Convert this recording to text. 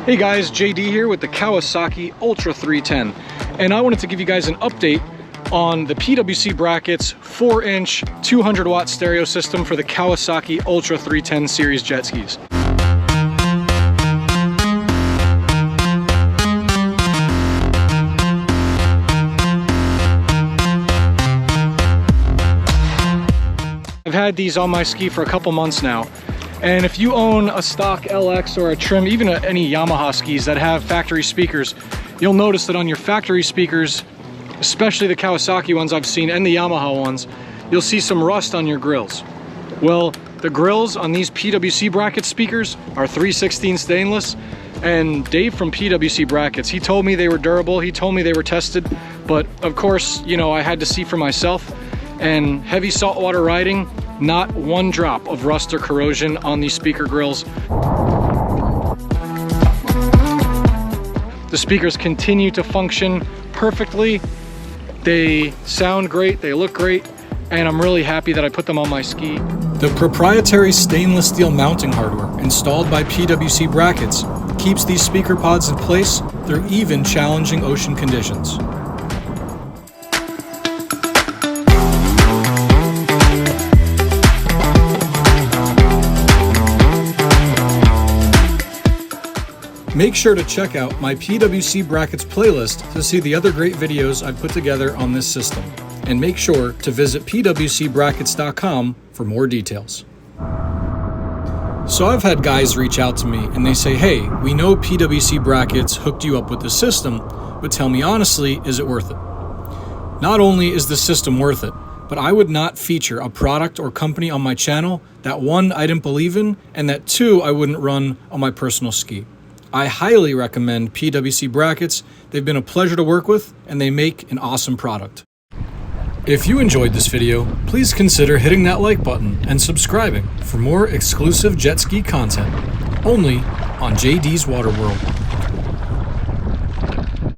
Hey guys, JD here with the Kawasaki Ultra 310, and I wanted to give you guys an update on the PWC Brackets 4-inch 200 watt stereo system for the Kawasaki Ultra 310 series jet skis. I've had these on my ski for a couple months now. And if you own a stock LX or a trim, even any Yamaha skis that have factory speakers, you'll notice that on your factory speakers, especially the Kawasaki ones I've seen and the Yamaha ones, you'll see some rust on your grills. Well, the grills on these PWC Brackets speakers are 3/16 stainless, and Dave from PWC Brackets, he told me they were durable, he told me they were tested, but of course, you know, I had to see for myself. And heavy saltwater riding, not one drop of rust or corrosion on these speaker grills. The speakers continue to function perfectly. They sound great, they look great, and I'm really happy that I put them on my ski. The proprietary stainless steel mounting hardware installed by PWC Brackets keeps these speaker pods in place through even challenging ocean conditions. Make sure to check out my PWC Brackets playlist to see the other great videos I've put together on this system. And make sure to visit pwcbrackets.com for more details. So I've had guys reach out to me and they say, hey, we know PWC Brackets hooked you up with the system, but tell me honestly, is it worth it? Not only is the system worth it, but I would not feature a product or company on my channel that one, I didn't believe in, and that two, I wouldn't run on my personal ski. I highly recommend PWC Brackets. They've been a pleasure to work with, and they make an awesome product. If you enjoyed this video, please consider hitting that like button and subscribing for more exclusive jet ski content, only on JD's Water World.